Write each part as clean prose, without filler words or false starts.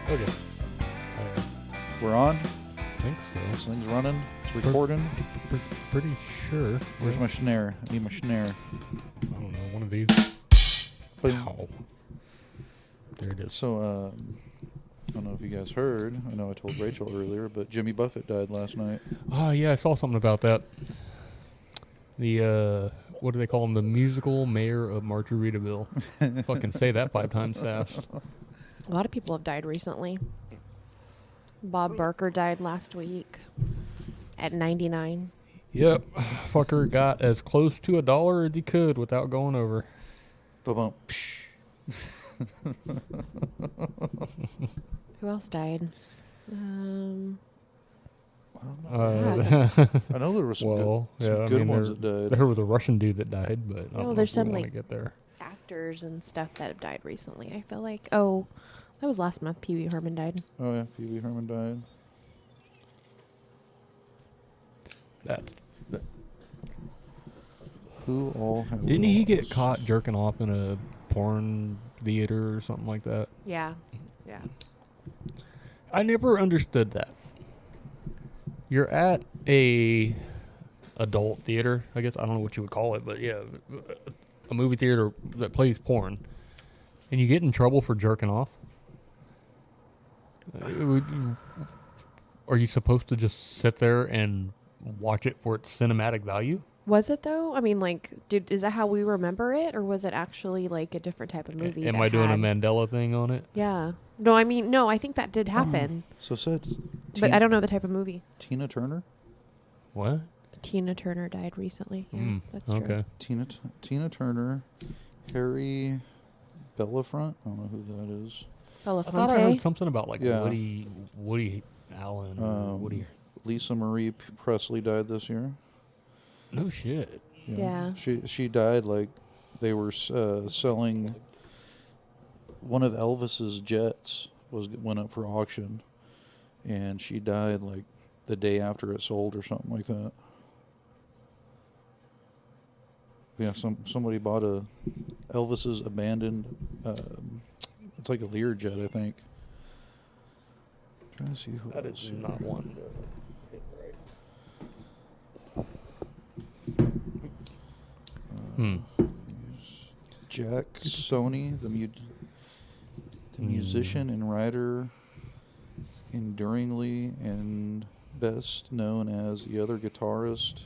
Okay. We're on? I think so. This thing's running? It's recording? Pretty sure. Where's my snare? I need my snare. I don't know. One of these. Boom. Ow. There it is. So, I don't know if you guys heard. I know I told Rachel earlier, but Jimmy Buffett died last night. Oh, yeah. I saw something about that. The, what do they call him? The musical mayor of Margaritaville. Fucking say that 5 times fast. A lot of people have died recently. Bob Barker died last week at 99. Yep. Fucker got as close to $1 as he could without going over. Ba-bum. Who else died? I know there were some good ones that died. There was a Russian dude that died, but I don't know there's if we some wanna like get there. actors and stuff that have died recently. I feel like, that was last month. Pee Wee Herman died. Oh, yeah. Pee Wee Herman died. Who all have Didn't he get lost? caught jerking off in a porn theater or something like that? Yeah. Yeah. I never understood that. You're at a adult theater, I guess. I don't know what you would call it, but yeah, a movie theater that plays porn, and you get in trouble for jerking off. Are you supposed to just sit there and watch it for its cinematic value? Was it though? I mean, like, is that how we remember it, or was it actually like a different type of movie? Am I doing a Mandela thing on it? Yeah. No, I mean, no. I think that did happen, So said. but I don't know the type of movie. Tina Turner? What? Tina Turner died recently. Yeah, that's true. Okay. Tina Turner, Harry Belafonte. I don't know who that is. I thought I heard something about like Yeah. Woody Allen. Woody. Lisa Marie Presley died this year. No shit. Yeah. She died like they were selling one of Elvis's jets went up for auction, and she died like the day after it sold or something like that. Yeah, somebody bought a Elvis's abandoned. It's like a Learjet, I think. Trying to see who That else is here. not one to hit right. Jack Sony, the musician and writer, enduringly and best known as the other guitarist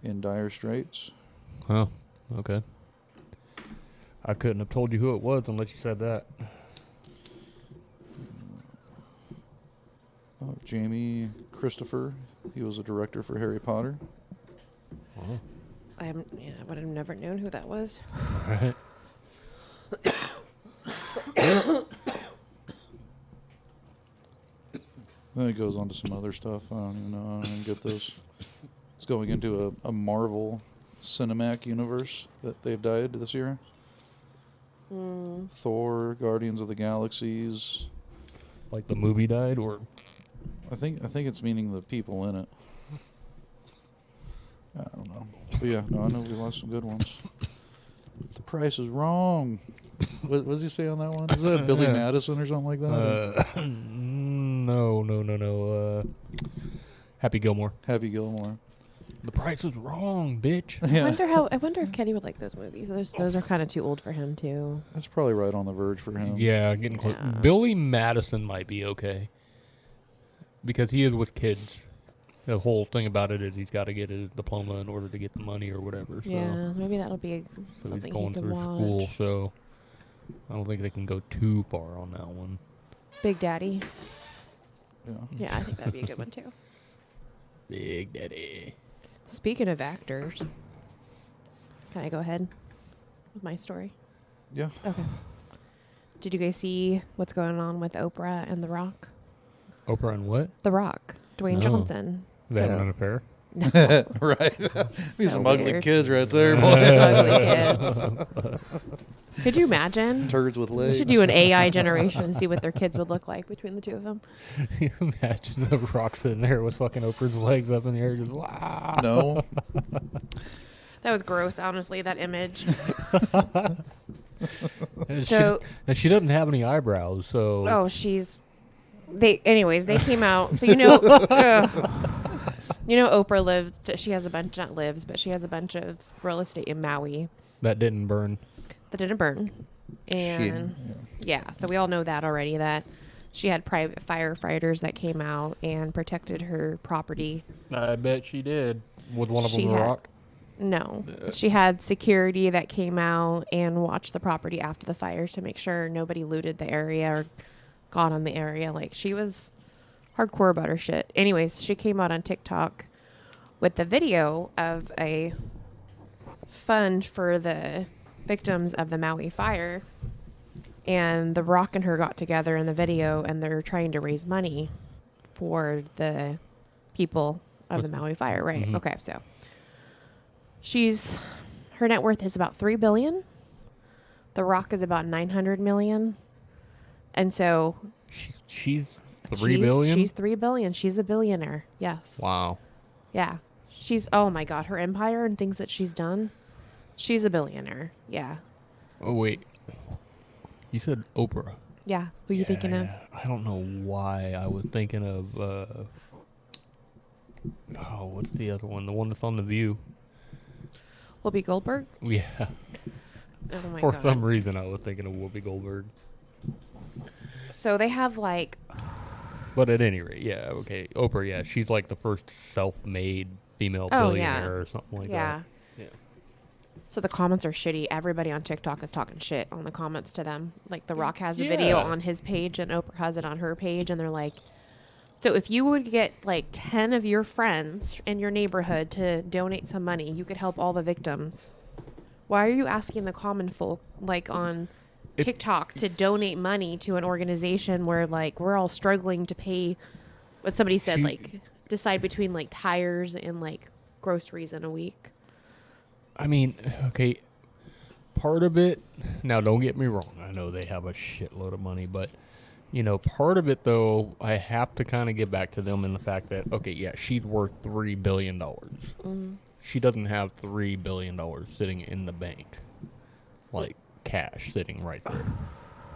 in Dire Straits. Oh, okay. I couldn't have told you who it was unless you said that. Jamie Christopher, he was a director for Harry Potter. Oh, I would have never known who that was. all right. Then it goes on to some other stuff. I don't even know. I don't even get this. It's going into a Marvel Cinematic universe that they've died this year. Thor, Guardians of the Galaxies. Like the movie died, or I think it's meaning the people in it. I don't know. But yeah, no, I know we lost some good ones. The price is wrong. What does he say on that one? Is that Billy Madison or something like that? No. Happy Gilmore. Happy Gilmore. The price is wrong, bitch. Yeah. I wonder if Kenny would like those movies. Those are kind of too old for him too. That's probably right on the verge for him. Yeah, getting close. Yeah. Billy Madison might be okay because he is with kids. The whole thing about it is he's got to get a diploma in order to get the money or whatever. So. Yeah, maybe that'll be So something he's he going can through watch. school, so I don't think they can go too far on that one. Big Daddy. Yeah. Yeah, I think that'd be a good one too. Big Daddy. Speaking of actors, can I go ahead with my story? Yeah. Okay. Did you guys see what's going on with Oprah and The Rock? Oprah and what? The Rock, Dwayne No. Johnson. They having an affair? Right. These So some ugly weird. kids right there. Ugly kids. Could you imagine? Turds with We legs. should do an AI generation and see what their kids would look like between the two of them. You imagine the Rock sitting there with fucking Oprah's legs up in the air, just wow. No. That was gross, honestly, that image. And So- she doesn't have any eyebrows, so Oh, she's They came out. So Oprah lives. She has a bunch, not lives, but she has a bunch of real estate in Maui That didn't burn. that didn't burn. And so we all know that already. That she had private firefighters that came out and protected her property. I bet she did. With one of She them, the had- rock. No, she had security that came out and watched the property after the fires to make sure nobody looted the area or got on the area. Like, she was hardcore about her shit. Anyways, she came out on TikTok with the video of a fund for the victims of the Maui fire. And The Rock and her got together in the video, and they're trying to raise money for the people of the Maui fire, right? Mhm. Okay, so her net worth is about $3 billion. The Rock is about $900 million. And so She's $3 billion? She's $3 billion. She's a billionaire. Yes. Wow. Yeah. Oh my God, her empire and things that she's done. She's a billionaire. Yeah. Oh, wait. You said Oprah. Yeah. Who are you thinking of? I don't know why I was thinking of, what's the other one? The one that's on The View. Whoopi Goldberg? Yeah. Oh my For God. some reason, I was thinking of Whoopi Goldberg. So they have like, But at any rate, yeah, okay. Oprah, yeah, she's like the first self-made female Oh, billionaire yeah. or something like yeah. that. Yeah. So the comments are shitty. Everybody on TikTok is talking shit on the comments to them. Like, The Rock has a video Yeah. on his page and Oprah has it on her page, and they're like, so if you would get like 10 of your friends in your neighborhood to donate some money, you could help all the victims. Why are you asking the common folk, like on TikTok, to donate money to an organization where like we're all struggling to pay what somebody said, like decide between like tires and like groceries in a week? I mean, okay, part of it, now don't get me wrong, I know they have a shitload of money, but, you know, part of it, though, I have to kind of get back to them in the fact that, okay, yeah, she's worth $3 billion. She doesn't have $3 billion sitting in the bank, like cash sitting right there.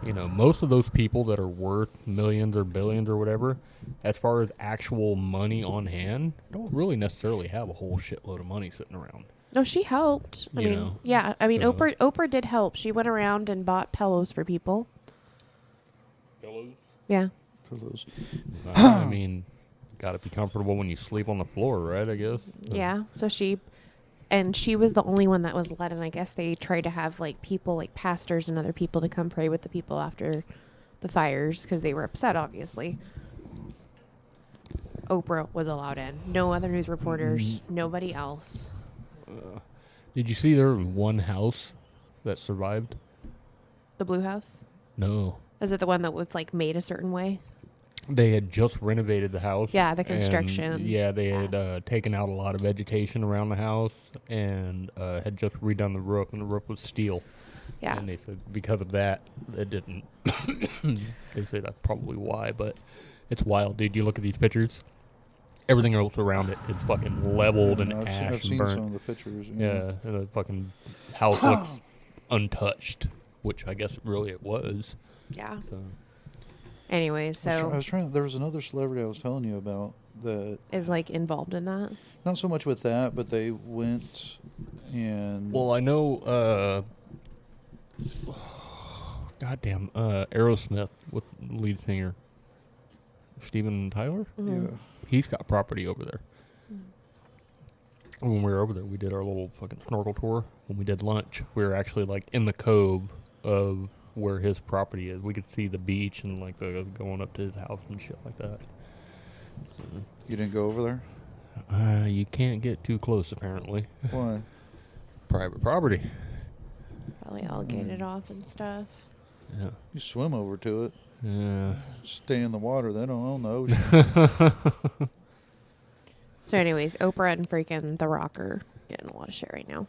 You know, most of those people that are worth millions or billions or whatever, as far as actual money on hand, don't really necessarily have a whole shitload of money sitting around. No, she helped. I You mean, know, yeah. I mean, so- Oprah did help. She went around and bought pillows for people. Pillows? Yeah. Pillows. I mean, gotta be comfortable when you sleep on the floor, right? I guess. Yeah. So she was the only one that was let in. I guess they tried to have like people, like pastors and other people, to come pray with the people after the fires because they were upset, obviously. Oprah was allowed in. No other news reporters. Nobody else. Did you see there was one house that survived? The Blue House? No. Is it the one that was like made a certain way? They had just renovated the house. Yeah, the and, construction. yeah, they had taken out a lot of vegetation around the house and had just redone the roof, and the roof was steel. Yeah. And they said because of that, it didn't. They say that's probably why, but it's wild, dude. You look at these pictures, everything else around it, it's fucking leveled and I've ash and seen burnt. some of the pictures. Yeah, and the fucking house looks untouched, which I guess really it was. Yeah. So. Anyways, I so was trying. There was another celebrity I was telling you about that. is like involved in that. Not so much with that, but they went and. Well, I know, goddamn, Aerosmith with lead singer Steven Tyler. yeah. He's got property over there. When we were over there, we did our little fucking snorkel tour. When we did lunch, we were actually like in the cove of where his property is. We could see the beach and like the going up to his house and shit like that. You didn't go over there? You can't get too close, apparently. Why? Private property. Probably all gated off and stuff. Yeah. You swim over to it. Yeah. Stay in the water. They don't own the ocean. So anyways, Oprah and freaking The Rock are getting a lot of shit right now.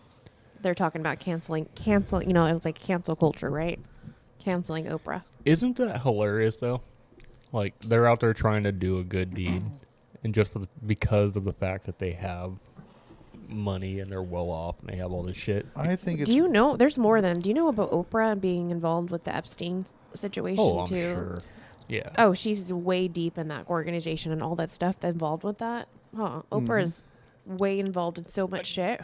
They're talking about canceling, you know, it was like cancel culture, right? Canceling Oprah. Isn't that hilarious though? Like they're out there trying to do a good deed, and just because of the fact that they have money and they're well off and they have all this shit. I think it's. Do you know, there's more than, do you know about Oprah being involved with the Epstein situation Oh, I'm too? sure. Yeah. Oh, she's way deep in that organization and all that stuff involved with that. Huh. Oprah's way involved in so much shit.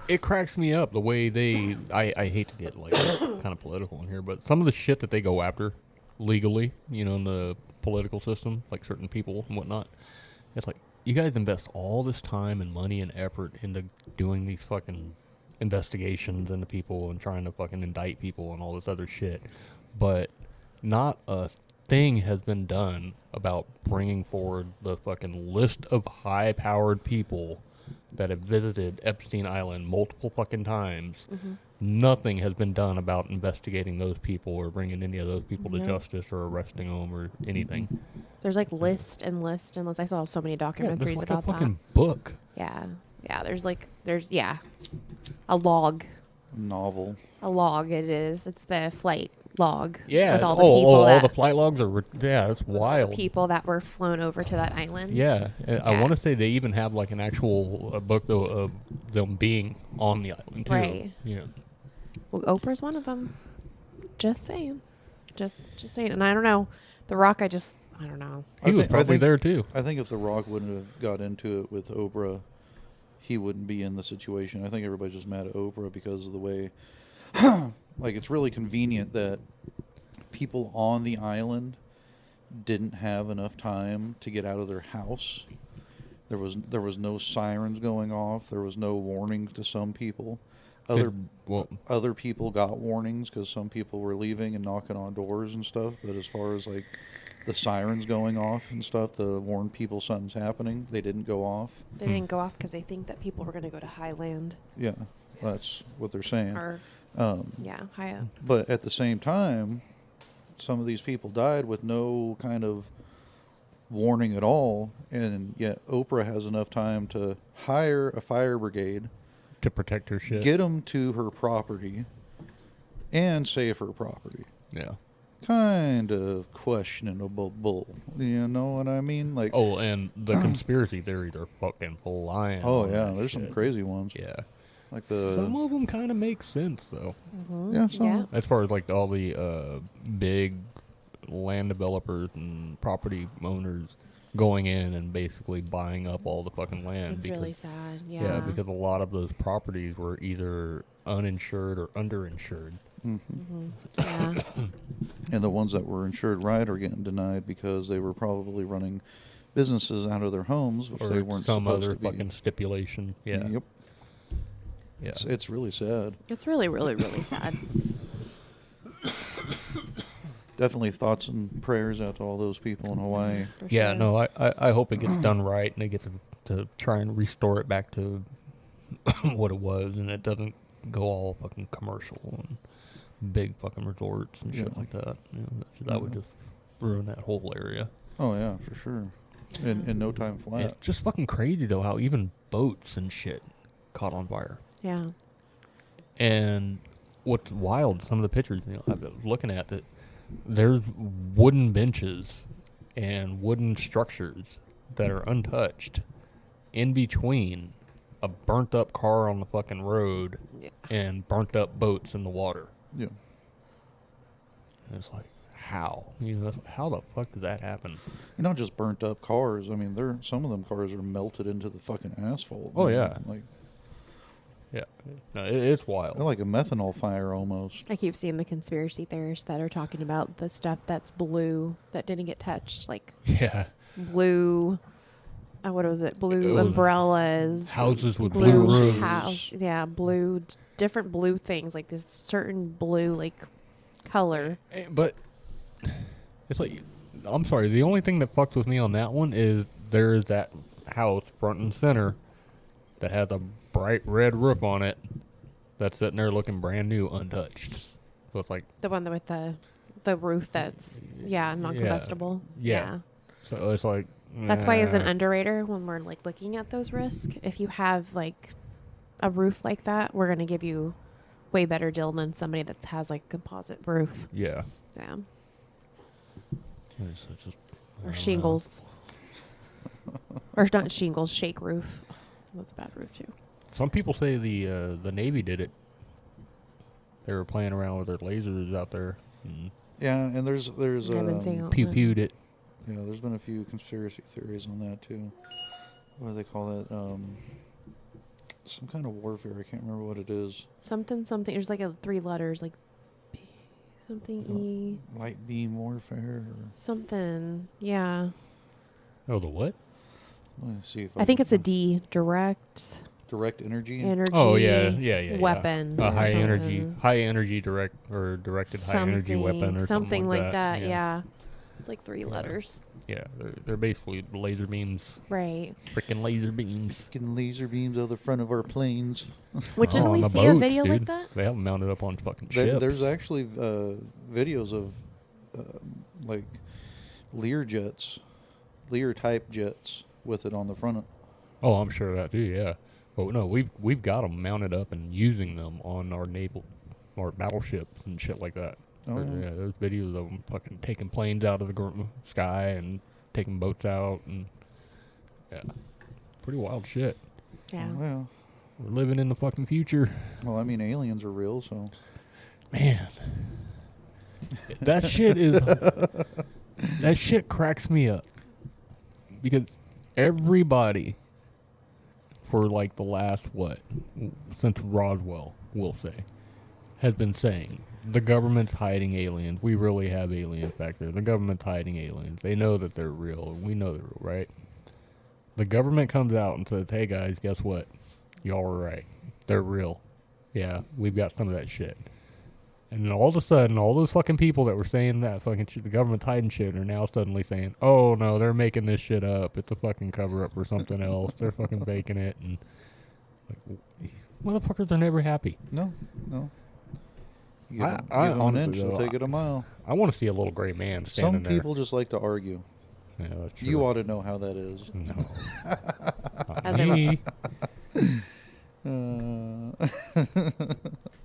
It cracks me up the way they. I hate to get like kind of political in here, but some of the shit that they go after legally, in the political system, like certain people and whatnot, it's like you guys invest all this time and money and effort into doing these fucking investigations into people and trying to fucking indict people and all this other shit, but not a thing has been done about bringing forward the fucking list of high-powered people that have visited Epstein Island multiple fucking times. Nothing has been done about investigating those people or bringing any of those people to justice or arresting them or anything. There's like list and list and list. I saw so many documentaries there's like about a fucking that. book. Yeah. There's a log. Novel. A log it is. It's the flight log. Yeah. With all the people all the flight logs are. That's wild. People that were flown over to that island. Yeah. I want to say they even have like an actual book of them being on the island too. Right. Yeah. Well, Oprah's one of them. Just saying. Just saying. And I don't know. The Rock, I don't know. He was probably there too. I think if The Rock wouldn't have got into it with Oprah, he wouldn't be in the situation. I think everybody's just mad at Oprah because of the way, like, it's really convenient that people on the island didn't have enough time to get out of their house. There was no sirens going off. There was no warnings to some people. Other people got warnings because some people were leaving and knocking on doors and stuff. But as far as like the sirens going off and stuff to warn people something's happening, they didn't go off. They didn't go off because they think that people were going to go to Highland. Yeah, that's what they're saying. Or, high up. But at the same time, some of these people died with no kind of warning at all, and yet Oprah has enough time to hire a fire brigade To protect her shit. get them to her property, and save her property. Yeah. Kind of questionable bull. You know what I mean? Like, Oh, and the conspiracy theories are fucking flying. oh on yeah, that there's shit. some crazy ones. Yeah. Like Some of them kind of make sense though. yeah, some. Yeah. As far as like all the big land developers and property owners going in and basically buying up all the fucking land. It's really sad. Yeah. Yeah, because a lot of those properties were either uninsured or underinsured. Yeah. And the ones that were insured right are getting denied because they were probably running businesses out of their homes, which they Or weren't some supposed other to be. fucking stipulation. Yeah. Yep. Yeah. It's really sad. It's really, really, really sad. Definitely thoughts and prayers out to all those people in Hawaii. For Yeah, sure. no, I hope it gets done right and they get to try and restore it back to what it was and it doesn't go all fucking commercial and big fucking resorts and shit Yeah. like that. That would Yeah. just ruin that whole area. Oh yeah, for sure. In no time flat. It's just fucking crazy though how even boats and shit caught on fire. Yeah. And what's wild, some of the pictures I was looking at that there's wooden benches and wooden structures that are untouched in between a burnt up car on the fucking road Yeah. and burnt up boats in the water. Yeah. And it's like, how? How the fuck did that happen? Not just burnt up cars. I mean, some of them cars are melted into the fucking asphalt. Oh, man. yeah. Like Yeah. No, it's wild. they're like a methanol fire almost. I keep seeing the conspiracy theorists that are talking about the stuff that's blue that didn't get touched, like Yeah. blue. What was it? Blue Oh, umbrellas. houses with blue roofs. house. Yeah, blue. Different blue things, like this certain blue, like color. But it's like, I'm sorry, the only thing that fucks with me on that one is there's that house front and center that has a bright red roof on it that's sitting there looking brand new, untouched. So it's like, The one with the roof that's non-combustible. Yeah. so it's like, That's why as an nah. underwriter, when we're like looking at those risks, if you have like a roof like that, we're gonna give you way better deal than somebody that has like composite roof. Yeah. Yeah. It's just, I Or don't know. shingles. Or not shingles, shake roof. That's a bad roof too. Some people say the Navy did it. They were playing around with their lasers out there and Yeah, and there's I've been seeing all Pew that. pewed it. yeah, there's been a few conspiracy theories on that too. What do they call that? Some kind of warfare. I can't remember what it is. Something. There's like 3 letters, like B, something E, Light beam warfare. Or, something. Yeah. Oh, the what? let me see if I think can it's a find- D. Direct direct energy. Oh yeah. weapon. A or high something. energy directed high energy weapon or something like that. Yeah. Yeah. It's like 3 letters. Yeah, they're basically laser beams, Right. freaking laser beams. Getting laser beams out of the front of our planes. Which didn't on we the see a boats, video like dude. that? They have them mounted up on fucking ships. There's actually videos of like Lear jets, Lear type jets with it on the front. Oh, I'm sure of that too. Yeah, but no, we've got them mounted up and using them on our our battleships and shit like that. Oh, yeah. There's videos of them fucking taking planes out of the sky and taking boats out, and yeah, pretty wild shit. Yeah. Well, We're living in the fucking future, I mean, aliens are real, so man. That shit cracks me up because everybody for like the last since Roswell, we'll say, has been saying the government's hiding aliens. We really have aliens back there. The government's hiding aliens. They know that they're real. We know they're real, right? The government comes out and says, "Hey guys, guess what? Y'all were right. They're real. Yeah, we've got some of that shit." And then all of a sudden, all those fucking people that were saying that fucking shit, the government's hiding shit, are now suddenly saying, "Oh no, they're making this shit up. It's a fucking cover up for something else. They're fucking faking it." And like, motherfuckers are never happy. no. You I give them an honestly, inch, they'll though, take it a mile. I want to see a little gray man standing Some there. people just like to argue. Yeah, that's true. You ought to know how that is. No. As Not me.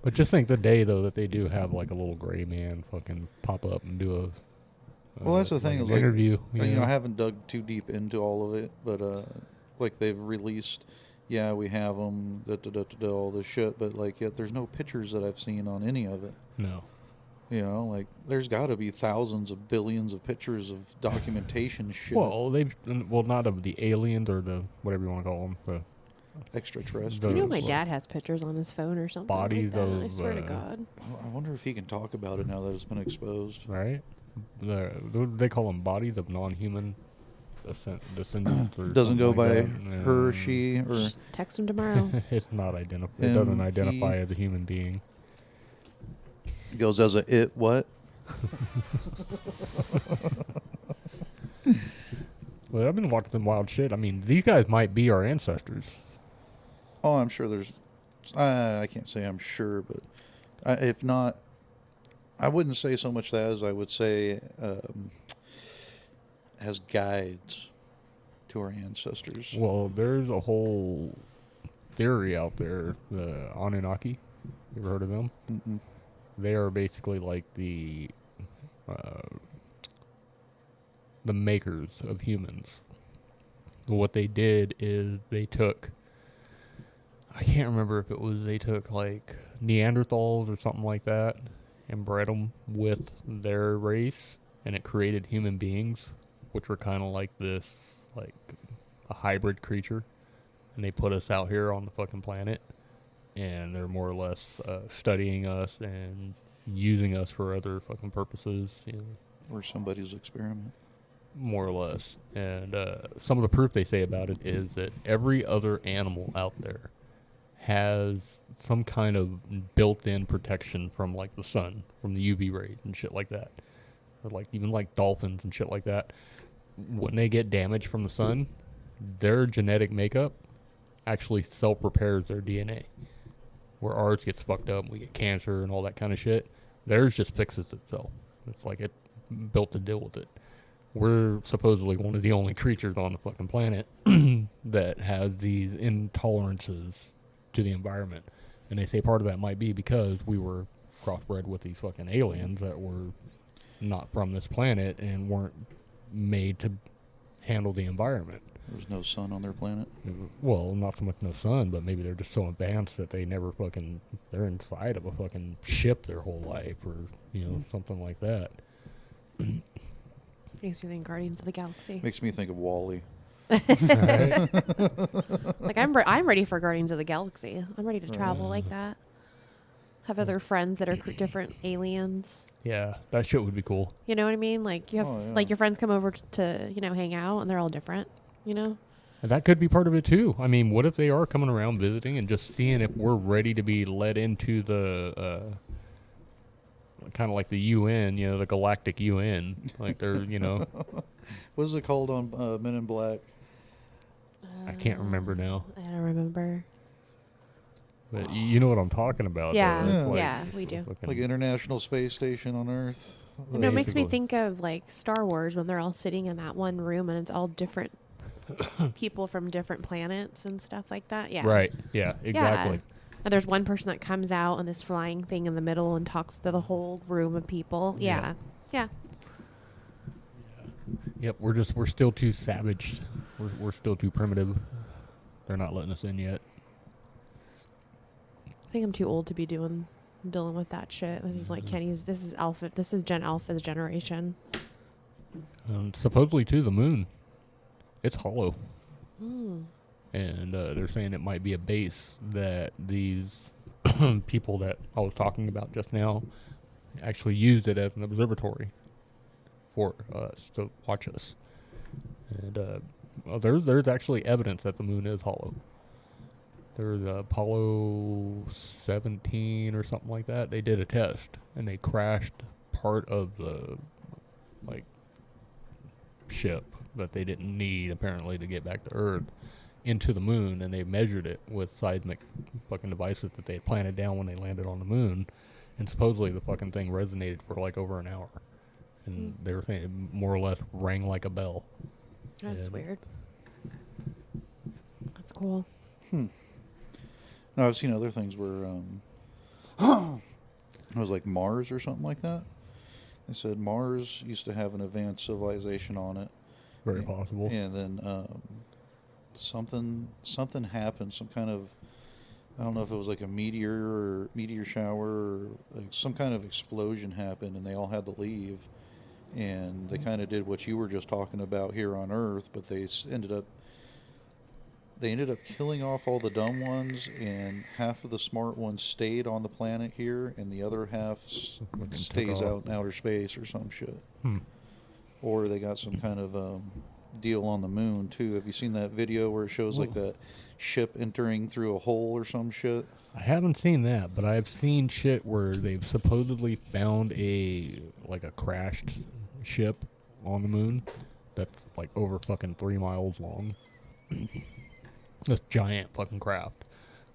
But just think the day though that they do have like a little gray man fucking pop up and do a Well, that's the thing, an is like, interview. I haven't dug too deep into all of it, but like they've released, yeah, we have them, all this shit, but like, yet there's no pictures that I've seen on any of it. No. You know, like there's got to be thousands of billions of pictures of documentation shit. Well, not of the aliens or the whatever you want to call them. The Extraterrestrial. You know, my Those, dad has pictures on his phone or something bodies like that. I of, swear to God. I wonder if he can talk about it now that it's been exposed. right? They call them bodies of non-human descendants. Or Doesn't something go like by that. her, she, or Text him tomorrow. It's not identified. It doesn't he- identify as a human being. goes as a it what? Well, I've been watching some wild shit. I mean, these guys might be our ancestors. Oh, I'm sure there's. I can't say I'm sure, but if not, I wouldn't say so much that as I would say as guides to our ancestors. Well, there's a whole theory out there. The Anunnaki. You ever heard of them? Mm-mm. They are basically like the makers of humans. What they did is they took, I can't remember if it was they took like Neanderthals or something like that and bred them with their race, and it created human beings, which were kind of like this, like a hybrid creature, and they put us out here on the fucking planet, and they're more or less studying us and using us for other fucking purposes, you know, Or somebody's experiment. more or less. And some of the proof they say about it is that every other animal out there has some kind of built-in protection from like the sun, from the UV rays and shit like that, or like even like dolphins and shit like that. When they get damaged from the sun, their genetic makeup actually self-repairs their DNA. Where ours gets fucked up, and we get cancer and all that kind of shit. Theirs just fixes itself. It's like it built to deal with it. We're supposedly one of the only creatures on the fucking planet that has these intolerances to the environment. And they say part of that might be because we were crossbred with these fucking aliens that were not from this planet and weren't made to handle the environment. There's no sun on their planet. Well, not so much no sun, but maybe they're just so advanced that they never they're inside of a fucking ship their whole life, or something like that. Makes me think Guardians of the Galaxy. Makes me think of Wall-E. Right? Like I'm ready for Guardians of the Galaxy. I'm ready to travel like that. Have other friends that are different aliens. Yeah, that shit would be cool. You know what I mean? Like you have like your friends come over to hang out, and they're all different. And that could be part of it too. I mean, what if they are coming around visiting and just seeing if we're ready to be led into the kind of like the UN, the galactic UN, like they're What is it called on Men in Black? I can't remember now. I don't remember. But you know what I'm talking about. Yeah, though. It's like yeah, we do. Like International Space Station on Earth. No, it makes me think of like Star Wars when they're all sitting in that one room and it's all different people from different planets and stuff like that. Yeah. Right. Yeah, exactly. Yeah. And there's one person that comes out on this flying thing in the middle and talks to the whole room of people. Yeah. Yeah. Yep, we're still too savage. We're still too primitive. They're not letting us in yet. I think I'm too old to be dealing with that shit. This is like Kenny's. This is Alpha. This is Gen Alpha's generation. Supposedly too, the moon. It's hollow. And they're saying it might be a base that these people that I was talking about just now actually used it as an observatory for us to watch us. And there's actually evidence that the moon is hollow. There's Apollo 17 or something like that. They did a test and they crashed part of the ship that they didn't need apparently to get back to Earth into the moon, and they measured it with seismic fucking devices that they had planted down when they landed on the moon, and supposedly the fucking thing resonated for like over an hour, and they were saying it more or less rang like a bell. That's weird. That's cool. No, I've seen other things where it was like Mars or something like that. They said Mars used to have an advanced civilization on it. Very possible. And then something happened, some kind of, I don't know if it was like a meteor shower or like some kind of explosion happened, and they all had to leave. And they kind of did what you were just talking about here on Earth, but they ended up killing off all the dumb ones, and half of the smart ones stayed on the planet here, and the other half stays out in outer space or some shit. Or they got some kind of deal on the moon too. Have you seen that video where it shows like that ship entering through a hole or some shit? I haven't seen that, but I've seen shit where they've supposedly found a crashed ship on the moon that's like over fucking 3 miles long. This giant fucking craft.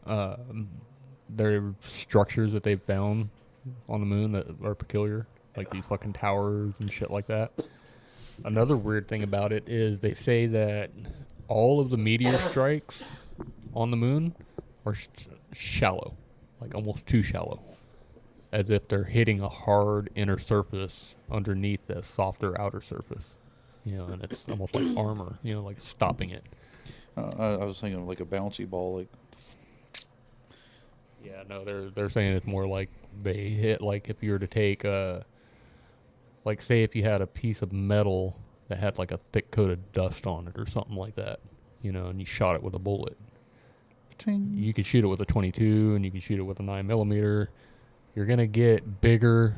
There are structures that they've found on the moon that are peculiar, like these fucking towers and shit like that. Another weird thing about it is they say that all of the meteor strikes on the moon are shallow, like almost too shallow, as if they're hitting a hard inner surface underneath that softer outer surface, and it's almost like armor, like stopping it. I was thinking of like a bouncy ball, like. Yeah, no, they're saying it's more like they hit, like if you were to take like say if you had a piece of metal that had like a thick coat of dust on it or something like that, and you shot it with a bullet. Ting. You could shoot it with a 22 and you can shoot it with a 9mm. You're going to get bigger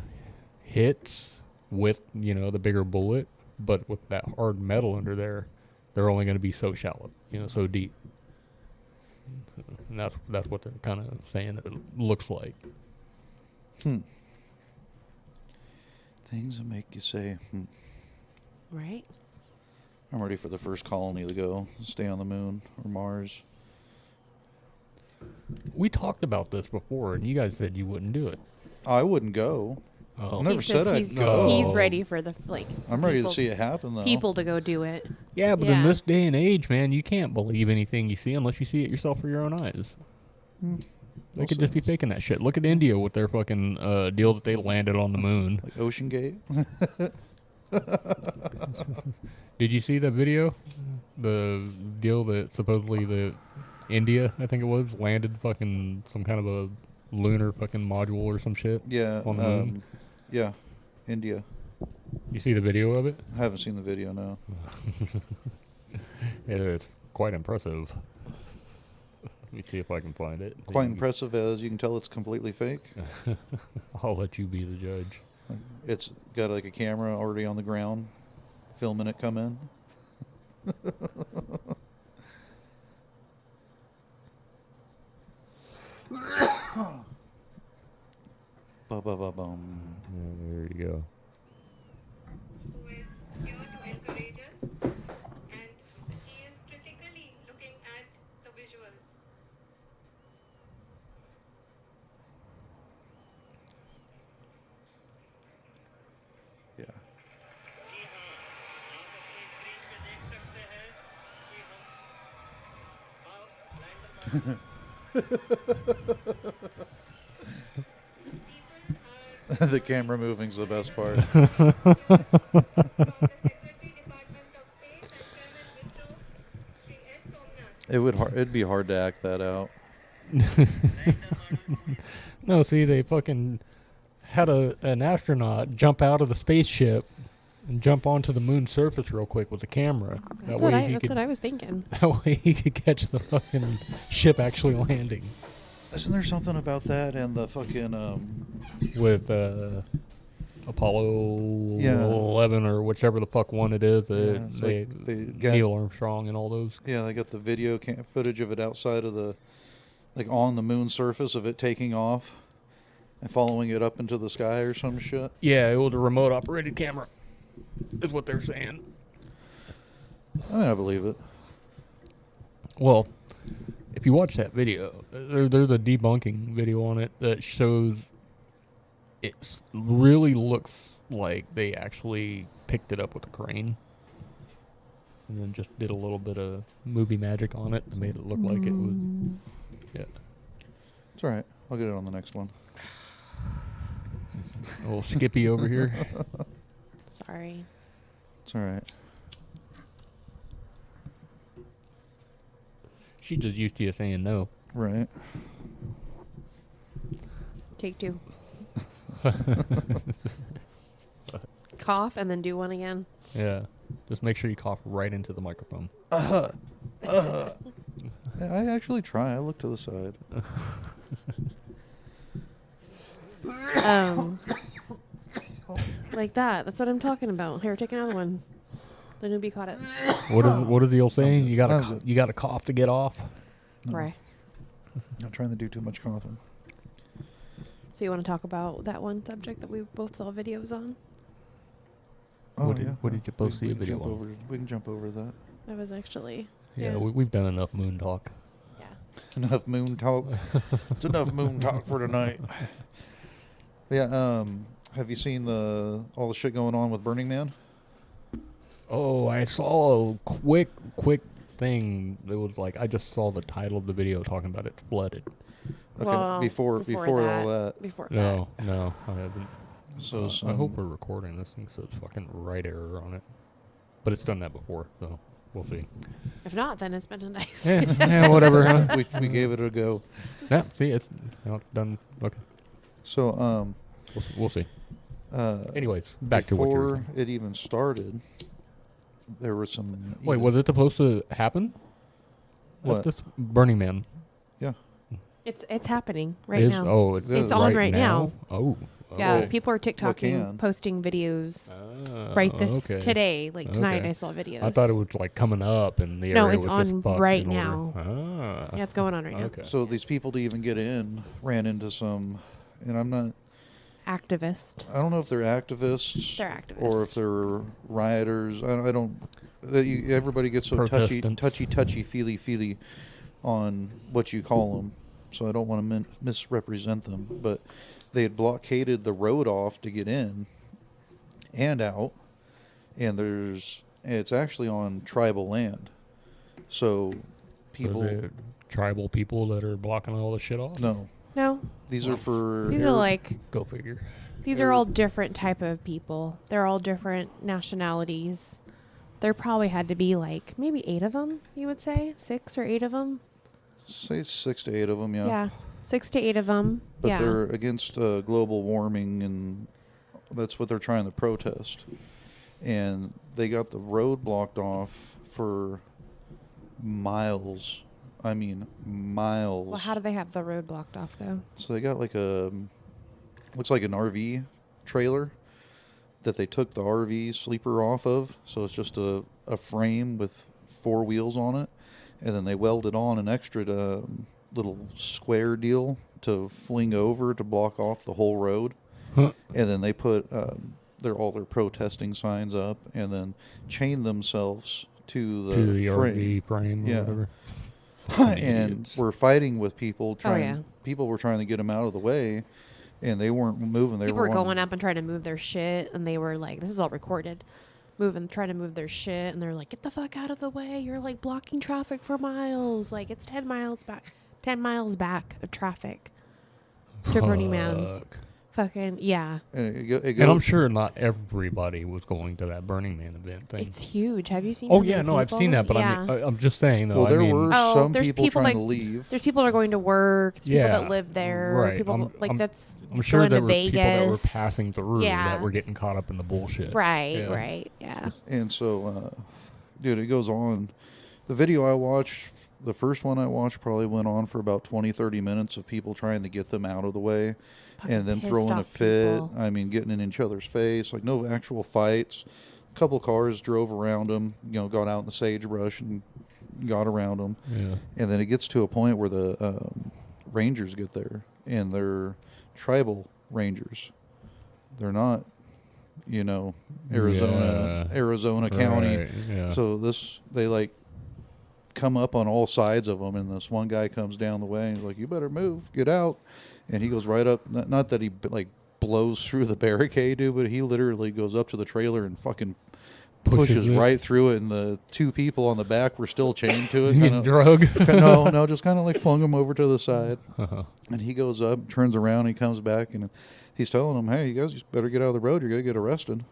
hits with, the bigger bullet, but with that hard metal under there, they're only going to be so shallow, so deep. And that's what they're kind of saying that it looks like. Things that make you say, Right. I'm ready for the first colony to go stay on the moon or Mars. We talked about this before, and you guys said you wouldn't do it. I wouldn't go. Oh. I never said I'd he's, go. He's ready for this, I'm ready to see it happen, though. People to go do it. Yeah, but in this day and age, man, you can't believe anything you see unless you see it yourself with your own eyes. They could just be faking that shit. Look at India with their fucking deal that they landed on the moon. Like Ocean Gate? Did you see that video? the deal that supposedly the India, I think it was, landed fucking some kind of a lunar fucking module or some shit Yeah. on the moon? Yeah. India. You see the video of it? I haven't seen the video, no. Yeah, it's quite impressive. Let me see if I can find it. Quite impressive, as you can tell it's completely fake. I'll let you be the judge. It's got like a camera already on the ground filming it come in. Ba-ba-ba-bum. Yeah, there you go. Who is here to encourage us, and he is critically looking at the visuals. Yeah. The camera moving's the best part. From the Secretary Department of Space and Chairman ISRO, Shri S. Somnath. It'd be hard to act that out. No, see, they fucking had an astronaut jump out of the spaceship and jump onto the moon's surface real quick with the camera. That's what I was thinking. That way he could catch the fucking ship actually landing. Isn't there something about that and the fucking With Apollo Yeah. 11 or whichever the fuck one it is. Yeah, it's like they got- Neil Armstrong and all those. yeah, they got the video footage of it outside of the, like on the moon surface of it taking off and following it up into the sky or some shit. Yeah, it was a remote operated camera, is what they're saying. I mean, I believe it. Well, if you watch that video, there's a debunking video on it that shows it really looks like they actually picked it up with a crane and then just did a little bit of movie magic on it and made it look like it was. Yeah. It's all right. I'll get it on the next one. A little Skippy over here. Sorry. It's all right. She just used to you saying no. Right. Take two. Cough and then do one again. Yeah. Just make sure you cough right into the microphone. Yeah, I actually try. I look to the side. Like that. That's what I'm talking about. Here, take another one. The newbie caught it. What is the old saying? You I'm gotta good. you gotta cough to get off. Right. Not trying to do too much coughing. So you want to talk about that one subject that we both saw videos on? Oh, What did- yeah. what did you both see a can video jump on? over. We can jump over that. That was actually Yeah, we've done enough moon talk. yeah. Enough moon talk. It's enough moon talk for tonight. Yeah. Have you seen all the shit going on with Burning Man? Oh, I saw a quick thing. It was like I just saw the title of the video talking about it's flooded. Okay. Well, before all that. Before No, I haven't. So I some, hope we're recording. This thing says fucking right error on it, but it's done that before, so we'll see. If not, then it's been nice. Yeah, whatever. Huh? we gave it a go. Yeah, see, it's done. Okay, So we'll see. Anyways, back to what you were before saying. it even started, there were some. Wait, was it supposed to happen? What? This Burning Man Yeah. It's happening right is. now. Oh, It's on right now. Oh. Yeah, Oh. people are TikToking, can? posting videos Ah, right this okay. today. Like tonight, Okay. I saw videos. I thought it was like coming up and the No, area it's was on just fucked right in order. now. Ah. Yeah, it's going on right now. Okay. So these people to even get in ran into some, and I'm not. Activist. I don't know if they're activists. They're activists. Or if they're rioters. I don't. Everybody gets so touchy, feely on what you call them. So I don't want to misrepresent them. But they had blockaded the road off to get in and out. And it's actually on tribal land. So people. So the tribal people that are blocking all the shit off? No. No, These are for. these are like Go figure. these are all different type of people. They're all different nationalities. There probably had to be like maybe 8 of them, you would say? 6 or 8 of them? Say 6 to 8 of them, yeah. Yeah. 6 to 8 of them. But yeah. they're against global warming, and that's what they're trying to protest. And they got the road blocked off for miles. I mean, miles. Well, how do they have the road blocked off, though? So they got like looks like an RV trailer that they took the RV sleeper off of. So it's just a frame with 4 wheels on it. And then they welded on an extra little square deal to fling over to block off the whole road. Huh. And then they put all their protesting signs up, and then chained themselves to the frame. RV frame or Yeah. whatever. And Idiots. we're fighting with people trying. yeah. People were trying to get them out of the way, and they weren't moving. People were going up and trying to move their shit, and they were like, this is all recorded, trying to move their shit, and they're like, get the fuck out of the way. You're like blocking traffic for miles. Like, it's 10 miles back of traffic to Burning Man. Fuck. Fucking, yeah. And, And I'm sure not everybody was going to that Burning Man event thing. It's huge. Have you seen Oh how yeah, many no, I've people? seen that, but Yeah. I mean, I'm just saying though. well, there I mean, were Oh, some there's people people trying like- to leave. There's people that are going to work. There's people Yeah, that live there. right. People that's I'm sure going there to were Vegas. people that were passing through Yeah. that were getting caught up in the bullshit. Right, Yeah. right, yeah. And so, dude, it goes on. The video I watched, the first one I watched, probably went on for about 20, 30 minutes of people trying to get them out of the way. Fucking And then pissed throwing a off fit. people. I mean, getting in each other's face. Like, no actual fights. A couple cars drove around them, got out in the sagebrush and got around them. Yeah. And then it gets to a point where the rangers get there, and they're tribal rangers. They're not, Arizona County. Right, yeah. So they like come up on all sides of them, and this one guy comes down the way and he's like, "You better move, get out." And he goes right up. Not that he like blows through the barricade, dude, but he literally goes up to the trailer and fucking pushes it. right through it. And the 2 people on the back were still chained to it. Getting drug. No, just kind of like flung him over to the side. Uh-huh. And he goes up, turns around, he comes back, and he's telling them, "Hey, you guys just better get out of the road. You're going to get arrested.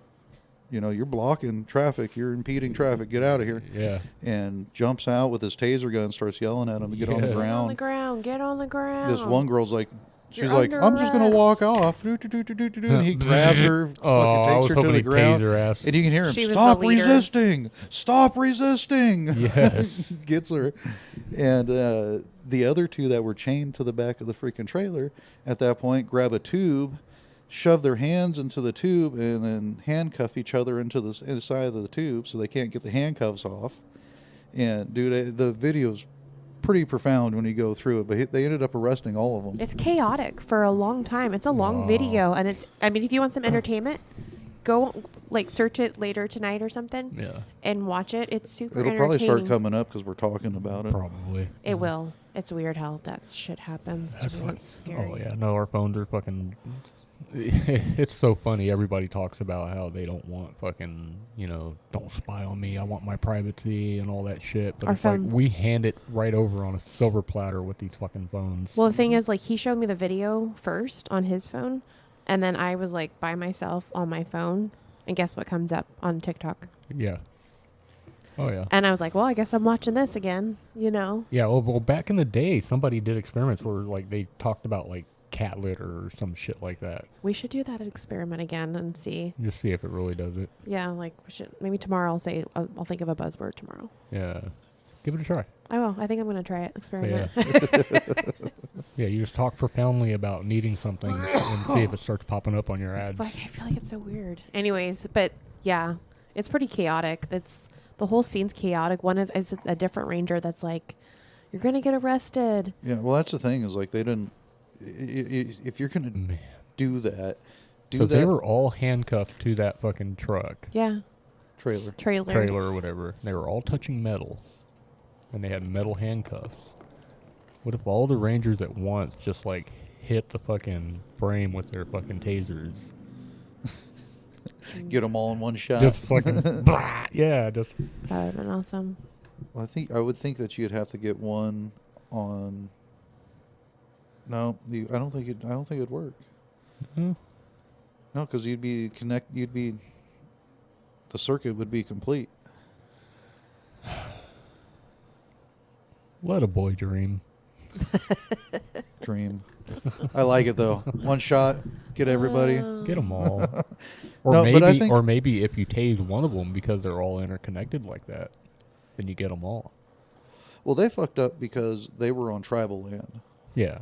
You're blocking traffic. You're impeding traffic. Get out of here." Yeah. And jumps out with his taser gun, starts yelling at him to get on the Yeah. Get on the ground. ground. Get on the ground. This one girl's like, she's You're like, under "I'm just going to walk arrest." off." And he grabs her, Oh, I fucking was takes her to hoping the he'd ground. tase her ass. And you can hear him, She was "Stop the leader. resisting. Stop resisting." Yes. Gets her. And the other 2 that were chained to the back of the freaking trailer at that point grab a tube, shove their hands into the tube, and then handcuff each other into the inside of the tube so they can't get the handcuffs off. And, dude, the video's pretty profound when you go through it, but they ended up arresting all of them. It's chaotic for a long time. It's a long Wow. video, and if you want some entertainment, go search it later tonight or something. Yeah. And watch it. It's super It'll probably start entertaining. coming up because we're talking about it. Probably. It will. It's weird how that shit happens. That's It's fuck- scary. Oh yeah, no, our phones are fucking. It's so funny. Everybody talks about how they don't want fucking, don't spy on me. I want my privacy and all that shit. But Our it's like phones. we hand it right over on a silver platter with these fucking phones. Well, the thing is, he showed me the video first on his phone, and then I was by myself on my phone, and guess what comes up on TikTok? Yeah. Oh yeah. And I was like, well, I guess I'm watching this again, Yeah. Well, back in the day, somebody did experiments where they talked about cat litter or some shit like that. We should do that experiment again and see. Just see if it really does it. Yeah, we should. Maybe tomorrow I'll think of a buzzword tomorrow. Yeah. Give it a try. I will. I think I'm going to try it. Experiment. Yeah. Yeah, you just talk profoundly about needing something and see if it starts popping up on your ads. I feel like it's so weird. Anyways, but yeah, it's pretty chaotic. The whole scene's chaotic. One is a different ranger that's like, you're going to get arrested. Yeah, well, that's the thing is they didn't. If you're gonna Man. do that, So they were all handcuffed to that fucking truck, Yeah. trailer. Trailer. or whatever. They were all touching metal, and they had metal handcuffs. What if all the rangers at once just hit the fucking frame with their fucking tasers? Get them all in one shot. Just fucking, blah, yeah, just. That would have been awesome. Well, I would think that you'd have to get one on. No, I don't think it'd work. Mhm. No, because the circuit would be complete. Let a boy dream. Dream. I like it though. One shot, get everybody. Get them all. Or No, but I maybe, think- or maybe if you tase one of them because they're all interconnected like that, then you get them all. Well, they fucked up because they were on tribal land. Yeah.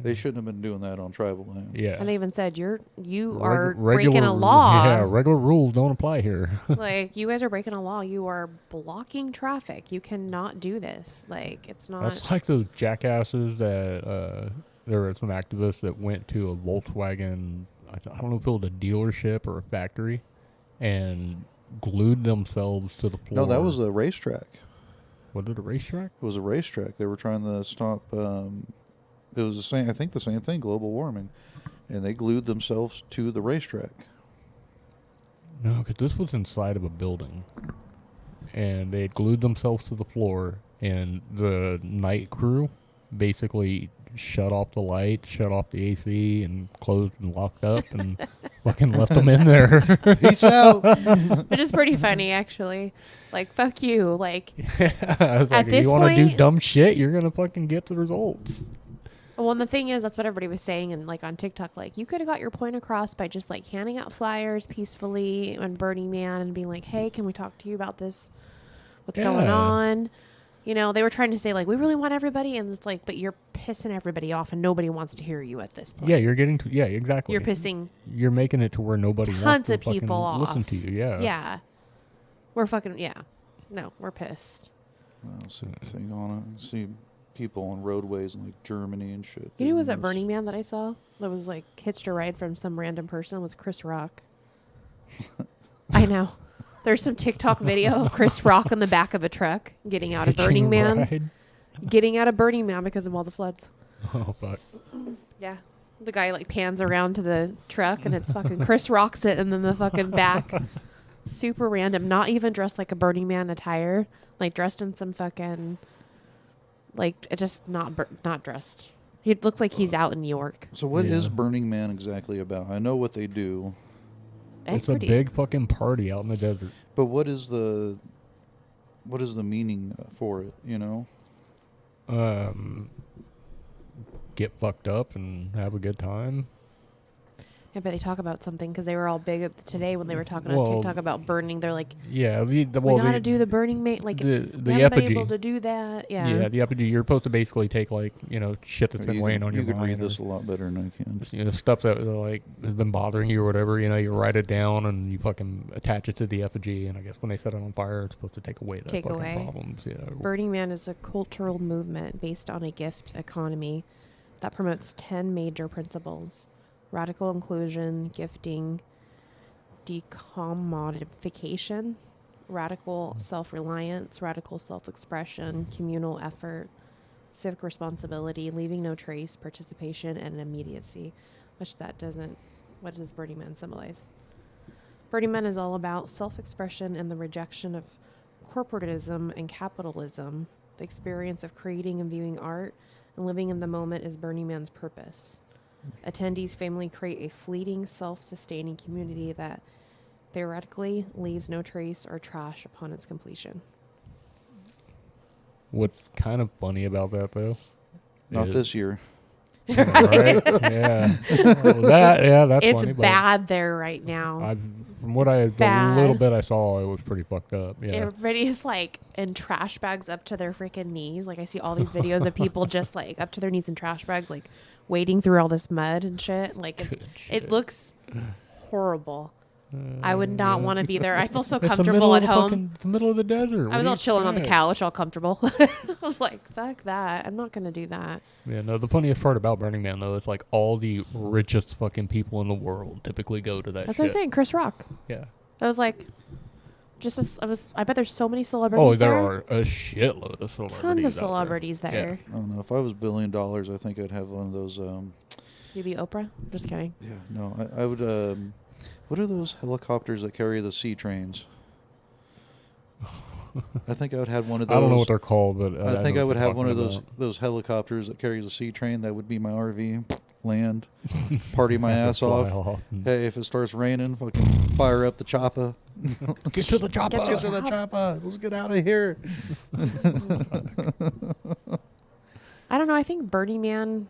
They shouldn't have been doing that on tribal land. Yeah. And they even said you Reg- are regular- breaking a law. Yeah, regular rules don't apply here. Like, you guys are breaking a law. You are blocking traffic. You cannot do this. Like, it's not. That's like those jackasses that there were some activists that went to a Volkswagen. I don't know if it was a dealership or a factory, and glued themselves to the floor. No, that was a racetrack. Was it a racetrack? It was a racetrack. They were trying to stop. It was the same. I think the same thing. Global warming, and they glued themselves to the racetrack. No, because this was inside of a building, and they had glued themselves to the floor, and the night crew basically shut off the light, shut off the AC, and closed and locked up, and fucking left them in there. Peace out. Which is pretty funny, actually. Like, fuck you. Like, I was like, At if this you want to do point- dumb shit, you're gonna fucking get the results. well, and the thing is, that's what everybody was saying, and like on TikTok, like, you could have got your point across by just like handing out flyers peacefully on Burning Man and being like, hey, can we talk to you about this? What's going Yeah. on? You know, they were trying to say like, we really want everybody, and it's like, but you're pissing everybody off, and nobody wants to hear you at this point. Yeah, you're getting to. Yeah, exactly. You're pissing You're making it to where nobody wants tons to of people fucking off. listen to you. Yeah. Yeah. We're fucking, yeah. No, we're pissed. I see the thing on it. I see people on roadways in like Germany and shit. You know who was doing at this. Burning Man that I saw? That was like hitched a ride from some random person was Chris Rock. I know. There's some TikTok video of Chris Rock in the back of a truck getting out of Burning Hitching Man. ride. Getting out of Burning Man because of all the floods. Oh fuck. Yeah. The guy like pans around to the truck and it's fucking Chris Rock sitting in the fucking back. Super random. Not even dressed like a Burning Man attire. Like dressed in some fucking like just not dressed. He looks like he's out in New York. So what is Yeah. Burning Man exactly about? I know what they do, It's a big fucking party out in the desert. but what is the meaning for it? You know, Get fucked up and have a good time. Yeah, but they talk about something because they were all big today when they were talking on Well, TikTok about burning. They're like, Yeah, we gotta do the Burning Man. Like, the we haven't been effigy. able to do that. Yeah. Yeah, the effigy. You're supposed to basically take like shit that's been you weighing can, on you your can mind. read or this a lot better than I can. just, stuff that like has been bothering you or whatever. You write it down and you fucking attach it to the effigy. And I guess when they set it on fire, it's supposed to take away that Take fucking away. problems. Yeah. Burning Man is a cultural movement based on a gift economy that promotes 10 major principles: radical inclusion, gifting, decommodification, radical self-reliance, radical self-expression, communal effort, civic responsibility, leaving no trace, participation, and immediacy. What does Burning Man symbolize? Burning Man is all about self-expression and the rejection of corporatism and capitalism. The experience of creating and viewing art and living in the moment is Burning Man's purpose. Attendees famously create a fleeting, self-sustaining community that theoretically leaves no trace or trash upon its completion. What's kind of funny about that though? Not is- this year. Right? Yeah. Well, that's It's funny. but bad there right now. From what the Bad. little bit I saw, it was pretty fucked up. Yeah. Everybody's like in trash bags up to their freaking knees. Like I see all these videos of people just like up to their knees in trash bags, like wading through all this mud and shit. Like Good it shit. looks horrible. I would not want to be there. I feel so It's the comfortable middle at of the home. fucking- the middle of the desert. I was What all do you chilling on the expect? couch, all comfortable. I was like, fuck that. I'm not going to do that. Yeah, no, the funniest part about Burning Man, though, is like all the richest fucking people in the world typically go to that That's shit. what I'm saying. Chris Rock. Yeah. I was like, I bet there's so many celebrities Oh, there there. are a shitload of celebrities. Tons of out there. celebrities there. I don't know. If I was $1 billion, I think I'd have one of those. You be Oprah? Just kidding. Yeah, no, I would. What are those helicopters that carry the sea trains? I think I would have one of those. I don't know what they're called, but I think know I what would you're have one of talking those about. those helicopters that carries a sea train. That would be my RV. Land, party my ass Fly off. and Hey, if it starts raining, fucking fire up the chopper. Get to the chopper. Get to the chopper. Let's get out of here. I don't know. I think Burning Man,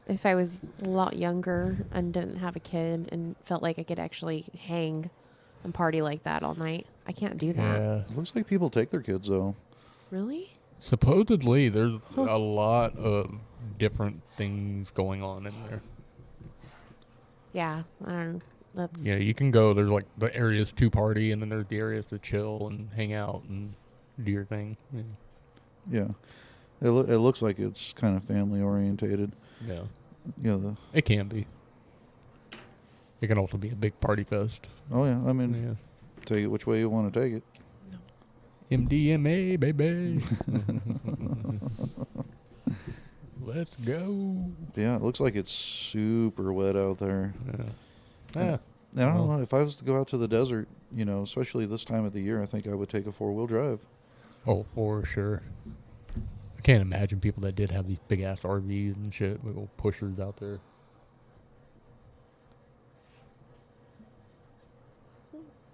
if I was a lot younger and didn't have a kid and felt like I could actually hang and party like that all night, I can't do that. Yeah. It looks like people take their kids though. Really? Supposedly, there's a lot of different things going on in there. Yeah. I don't know. That's Yeah, you can go. There's like the areas to party, and then there's the areas to chill and hang out and do your thing. Yeah. It looks like it's kind of family orientated. Yeah, You know, it can be. It can also be a big party fest. oh yeah, I mean, Yeah. take it which way you want to take it. MDMA, baby. Let's go. Yeah, it looks like it's super wet out there. Yeah. And I don't Well. know, if I was to go out to the desert, you know, especially this time of the year, I think I would take a 4-wheel drive. Oh, for sure. I can't imagine people that did have these big ass RVs and shit, big old pushers out there.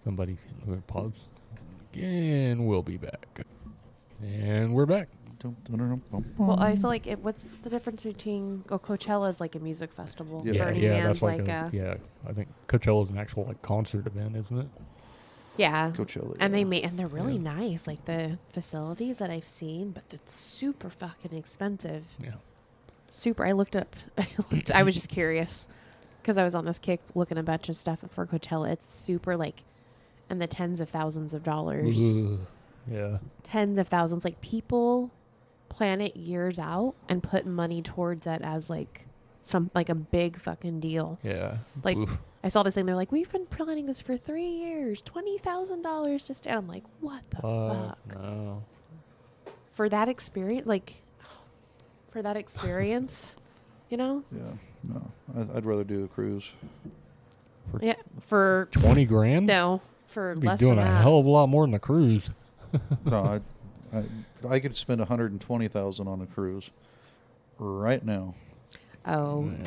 Somebody pause. And we'll be back. And we're back. Well, I feel like what's the difference between Coachella is like a music festival. Yeah. Burning Man's that's like a yeah. I think Coachella is an actual like concert event, isn't it? yeah. Coachella. And yeah. they're really nice, like the facilities that I've seen, but it's super fucking expensive. Yeah. Super. I looked up. I was just curious because I was on this kick looking a bunch of stuff for Coachella. It's super like in the tens of thousands of dollars. Ugh. Yeah. Tens of thousands. Like people plan it years out and put money towards it as like some like a big fucking deal. Yeah. Like Oof. I saw this thing. They're like, we've been planning this for 3 years, $20,000 to stay. I'm like, what the fuck? No. For that experience, like, for that experience, you know? Yeah, no. I'd rather do a cruise. Yeah, for 20 grand? no, for You'd be less doing than a that. hell of a lot more than a cruise. No, I could spend $120,000 on a cruise right now. Oh, Yeah.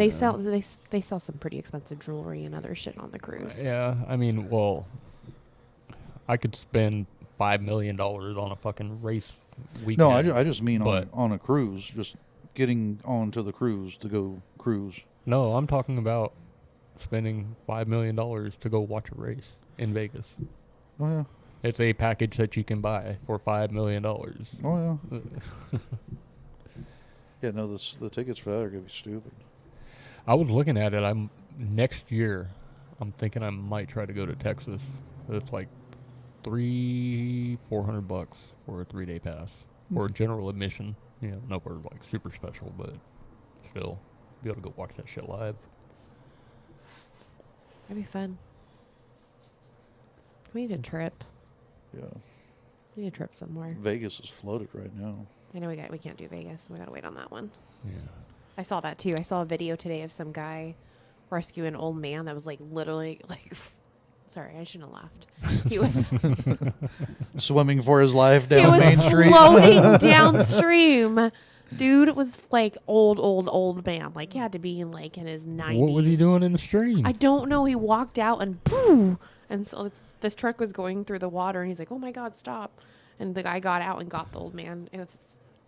they sell some pretty expensive jewelry and other shit on the cruise. Yeah, I mean, well, I could spend $5 million on a fucking race weekend. No, I just mean but- on a cruise, just getting onto the cruise to go cruise. No, I'm talking about spending $5 million to go watch a race in Vegas. Oh yeah, It's a package that you can buy for $5 million. oh yeah. Yeah, no, the tickets for that are gonna be stupid. I was looking at it. Next year, I'm thinking I might try to go to Texas. It's like $400 for a 3-day pass or general admission. You know, nowhere like super special, but still be able to go watch that shit live. That'd be fun. We need a trip. Yeah, We need a trip somewhere. Vegas is flooded right now. I know we can't do Vegas. We gotta wait on that one. Yeah. I saw that too. I saw a video today of some guy rescuing an old man that was like literally like. Sorry, I shouldn't have laughed. He was Swimming for his life he down was Main Street. floating downstream. Dude was like old man. Like he had to be in like in his 90s. What was he doing in the stream? I don't know. He walked out and boom, and so this truck was going through the water, and he's like, "Oh my God, stop!" And the guy got out and got the old man.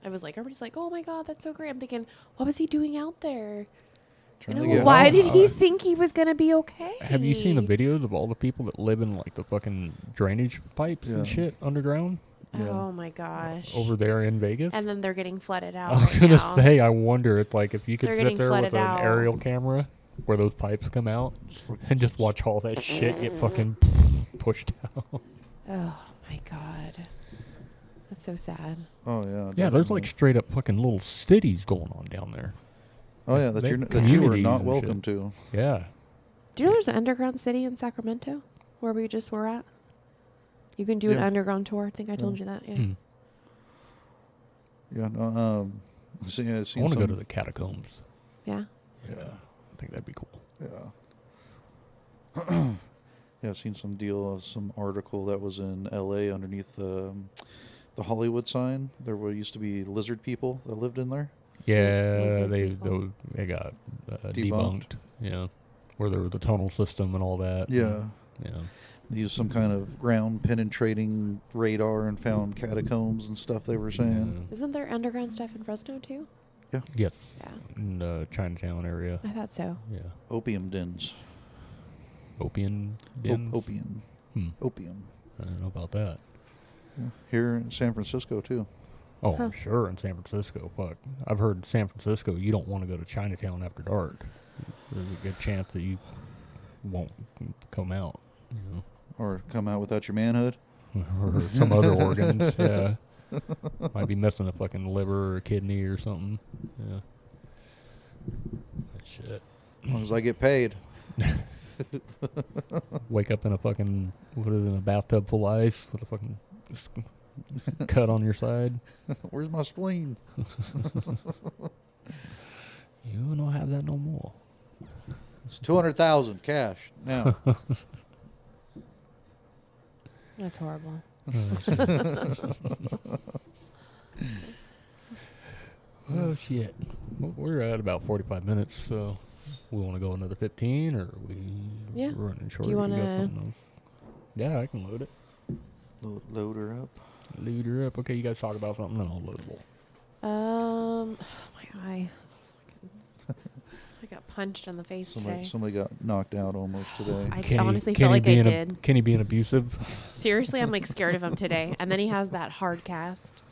I was like, everybody's like, "Oh my God, that's so great." I'm thinking, what was he doing out there? Trying You to know, get why home. did he think he was gonna be okay? Have you seen the videos of all the people that live in like the fucking drainage pipes and Yeah. shit underground Yeah. Oh my gosh. over there in Vegas? And then they're getting flooded out. I was right gonna now. say, I wonder if like if you could They're sit getting there with flooded an out. aerial camera where those pipes come out and just watch all that shit get fucking pushed out. Oh my God. That's so sad. Oh yeah. Yeah, there's definitely. like straight up fucking little cities going on down there. Oh yeah, they- that you were communities not and welcome shit. to. Yeah. Do you know there's an underground city in Sacramento where we just were at? You can do an Yeah. underground tour. I think I told Yeah. you that. Yeah. Hmm. Yeah. No, so, yeah, I've I seen want to go some- to the catacombs. Yeah. Yeah. I think that'd be cool. Yeah. Yeah, I've seen some article that was in L.A. underneath the Hollywood sign. There used to be lizard people that lived in there. Yeah, Lizard they people. they got Debunked. debunked. Yeah, where there was the tunnel system and all that. Yeah. Yeah. They used some kind of ground penetrating radar and found catacombs and stuff they were saying. Isn't there underground stuff in Fresno too? Yeah. Yes. Yeah. In the Chinatown area. I thought so. Yeah. Opium dens. Opium den? Opium. Opium. I don't know about that. Yeah. Here in San Francisco, too. Oh, Huh. I'm sure in San Francisco. Fuck. I've heard San Francisco, you don't want to go to Chinatown after dark. There's a good chance that you won't come out, you know. Or come out without your manhood. Or some other organs, yeah. Might be missing a fucking liver or a kidney or something. Yeah. Shit. As long as I get paid. Wake up in a fucking, what is it, in a bathtub full of ice with a fucking cut on your side. Where's my spleen? You don't have that no more. It's $200,000 cash now. That's horrible. Oh, shit. Well, we're at about 45 minutes, so we want to go another 15, or we Yeah. running short? Do you got wanna- something else? Yeah, I can load it. Load her up. Load her up. Okay, you guys talk about something, then I'll load it. My eye. I got punched in the face today. Somebody got knocked out almost today. I honestly felt like I did. Kenny being abusive. Seriously, I'm like scared of him today. And then he has that hard cast.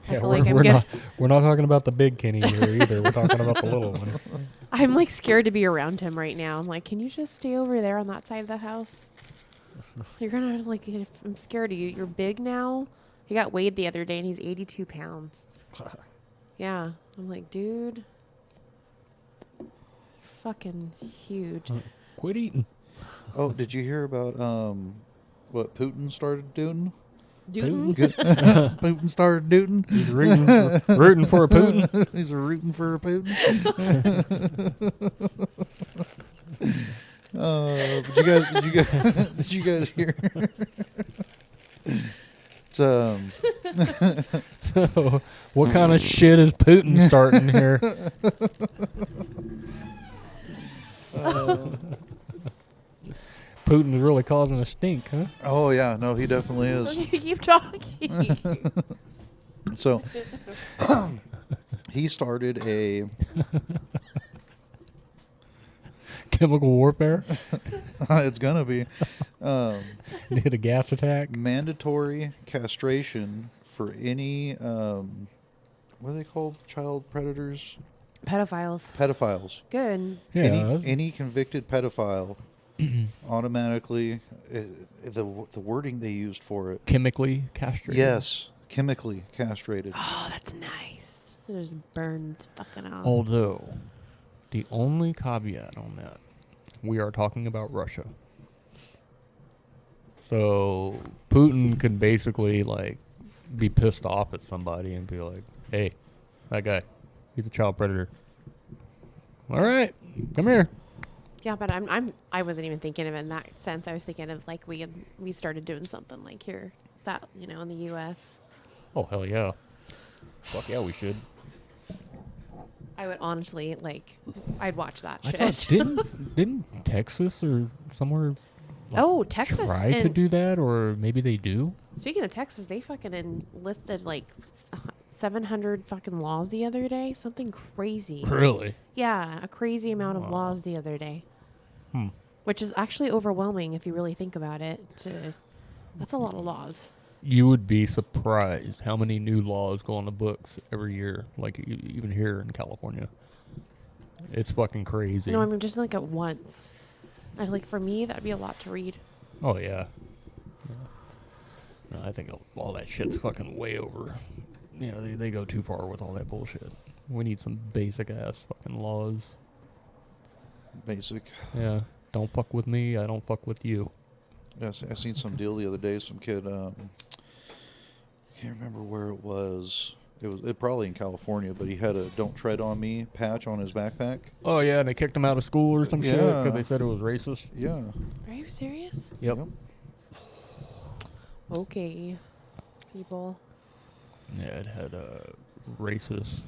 I Yeah, feel we're, like I'm we're gonna. not we're not talking about the big Kenny here either. We're talking about the little one. I'm like scared to be around him right now. I'm like, can you just stay over there on that side of the house? You're gonna like. I'm scared of you. You're big now. He got weighed the other day and he's 82 pounds. Yeah, I'm like, dude, fucking huge. Quit eating. Oh, did you hear about what Putin started doing? Dude, Putin started doing. He's rooting for a Putin. He's rooting for a Putin. Did you guys hear? It's So, what kind of shit is Putin starting here? Putin's really causing a stink, huh? Oh yeah, no, he definitely is. keep talking. So he started a Chemical warfare? it's gonna be Did a gas attack? mandatory castration for any what are they called? Child predators? Pedophiles. Pedophiles. Good. Yeah. Any convicted pedophile automatically the wording they used for it. Chemically castrated? Yes, chemically castrated. Oh, that's nice. It just burned fucking off. Although, the only caveat on that, we are talking about Russia. So, Putin could basically, like, be pissed off at somebody and be like, hey, that guy, he's a child predator. All right, come here. Yeah, but I wasn't even thinking of it in that sense. I was thinking of like we started doing something like here, that in the U.S. Oh, hell yeah. Fuck yeah, we should. I would honestly I'd watch that I shit. thought, didn't Texas or somewhere Oh, Texas. try to And do that, or maybe they do? speaking of Texas, they fucking enlisted like 700 fucking laws the other day. Something crazy. Really? Yeah, a crazy amount of Wow. laws the other day. Hmm. Which is actually overwhelming if you really think about it. That's a lot of laws. You would be surprised how many new laws go on the books every year, like even here in California. It's fucking crazy. No, I mean just like at once. I feel like for me that'd be a lot to read. Oh, yeah. No, I think all that shit's fucking way over. Yeah, they go too far with all that bullshit. We need some basic ass fucking laws. Basic. Yeah. Don't fuck with me, I don't fuck with you. Yes, I seen some deal the other day. Some kid, can't remember where it was. It probably in California, but he had a "Don't Tread on Me" patch on his backpack. Oh, yeah, and they kicked him out of school or some shit Yeah. because they said it was racist. Yeah. Are you serious? Yep. Okay, people. Yeah, it had racist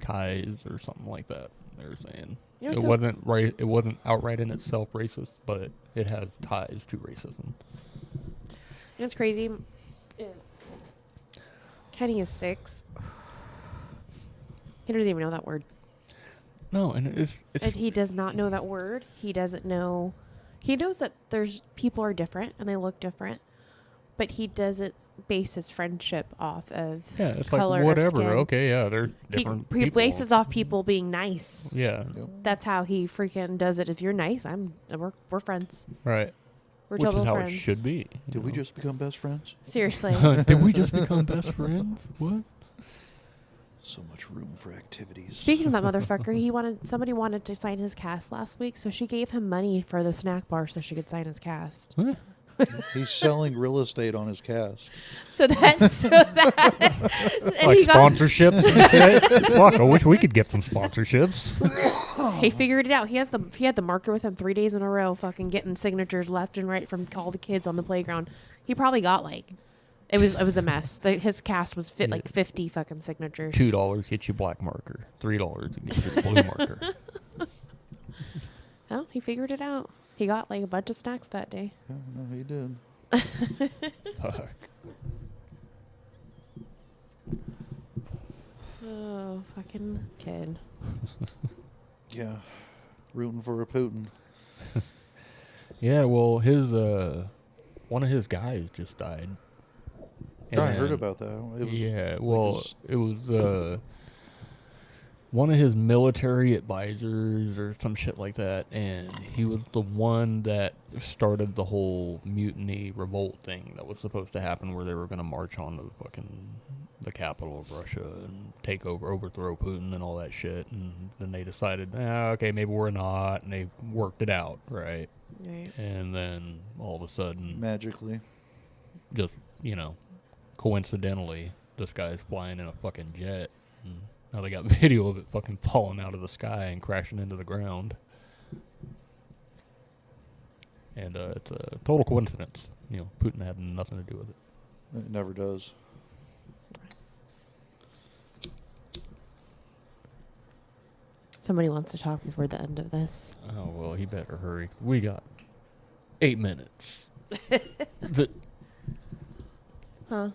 ties or something like that. They were saying You know, it it's wasn't right. It wasn't outright in itself racist, but it has ties to racism. It's crazy. Kenny is 6. He doesn't even know that word. No, and And he does not know that word. He doesn't know. He knows that there's people are different and they look different, but he doesn't base his friendship off of yeah, it's color like whatever. of skin. Okay, yeah, they're different He people. bases off people being nice. Yeah, Yep. That's how he freaking does it. If you're nice, we're friends. right. We're Which total is how friends. it should be. Did we just become best friends? Seriously. Did we just become best friends? What? So much room for activities. Speaking of that motherfucker, somebody wanted to sign his cast last week, so she gave him money for the snack bar so she could sign his cast. Huh? He's selling real estate on his cast. And Like he got, sponsorships and shit. Fuck, I wish we could get some sponsorships. he figured it out. He had the marker with him 3 days in a row, fucking getting signatures left and right from all the kids on the playground. He probably got it was a mess. His cast was fit like 50 fucking signatures. $2 gets you black marker. $3 gets you blue marker. Oh, he figured it out. He got a bunch of snacks that day. Yeah, no, he did. Fuck. Oh, fucking kid. Yeah, rooting for a Putin. Yeah, well, his one of his guys just died. I heard And- about that. It was yeah, like well, his- it was one of his military advisors or some shit like that, and he was the one that started the whole mutiny revolt thing that was supposed to happen, where they were going to march on to the capital of Russia and overthrow Putin and all that shit, and then they decided, okay, maybe we're not, and they worked it out, right? Right. And then all of a sudden, magically. just, coincidentally, this guy's flying in a fucking jet. And now they got video of it fucking falling out of the sky and crashing into the ground. And it's a total coincidence. Putin had nothing to do with it. It never does. Somebody wants to talk before the end of this. Oh, well, he better hurry. We got 8 minutes. The- Huh?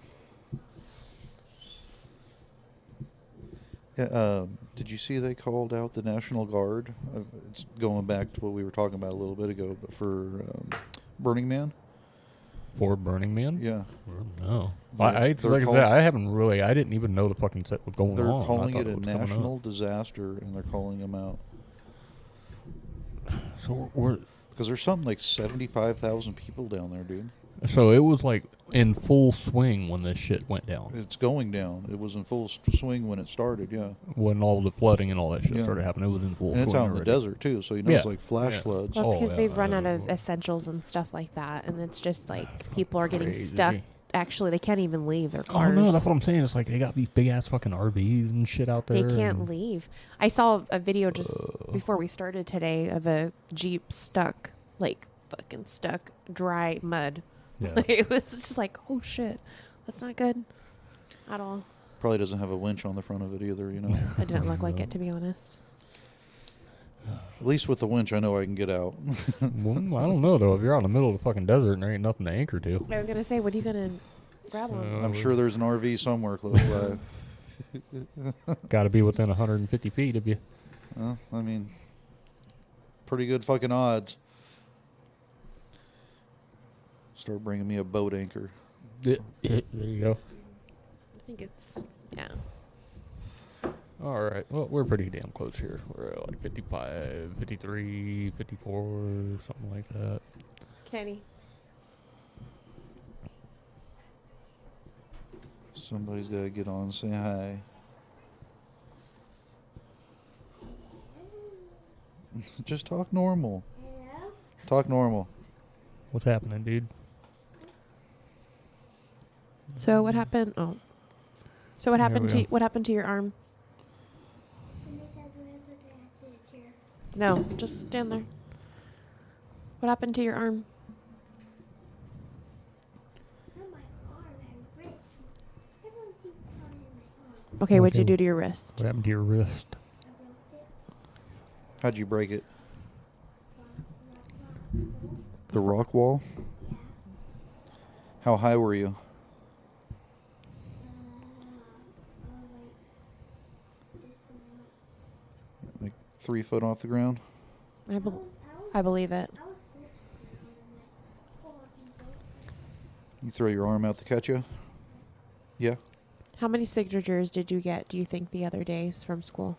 Yeah, did you see they called out the National Guard? It's going back to what we were talking about a little bit ago, but for Burning Man? For Burning Man? Yeah. No. They're- Like they're I said, I didn't even know the fucking set was going They're on. I calling thought it a was coming up. national disaster, and they're calling them out. So we're Because there's something like 75,000 people down there, dude. So it was like in full swing when this shit went down. It's going down. It was in full swing when it started, yeah. When all the flooding and all that shit Yeah. started happening, it was in full And it's swing out in the already. desert, too, so you know Yeah. it's like flash Yeah. floods. Well, it's Oh, because yeah, they've run out I of know. essentials and stuff like that, and it's just people are getting Crazy. stuck. Actually, they can't even leave their Oh cars. no, that's what I'm saying. It's like they got these big ass fucking RVs and shit out there. They can't and- leave. I saw a video just before we started today of a Jeep stuck, fucking stuck, dry mud. Yeah. It was just oh shit, that's not good at all. Probably doesn't have a winch on the front of it either, you know. It didn't look like it, to be honest. At least with the winch, I know I can get out. Well, I don't know though. If you're out in the middle of the fucking desert and there ain't nothing to anchor to, I was gonna say, what are you gonna grab on? I'm sure there's an RV somewhere close by. got to be within 150 feet of you. Well, I mean, pretty good fucking odds. Start bringing me a boat anchor. There you go. I think it's All right. Well, we're pretty damn close here. We're at like 55, 53, 54, something like that. Kenny. Somebody's got to get on and say hi. Just talk normal. Talk normal. What's happening, dude? So what happened? Oh, so what There happened we to go. what happened to your arm? No, just stand there. What happened to your arm? Okay, what'd you Okay. do to your wrist? What happened to your wrist? How'd you break it? The rock wall? How high were you? 3 foot off the ground. I believe it. You throw your arm out to catch you. Yeah. How many signatures did you get, do you think, the other days from school?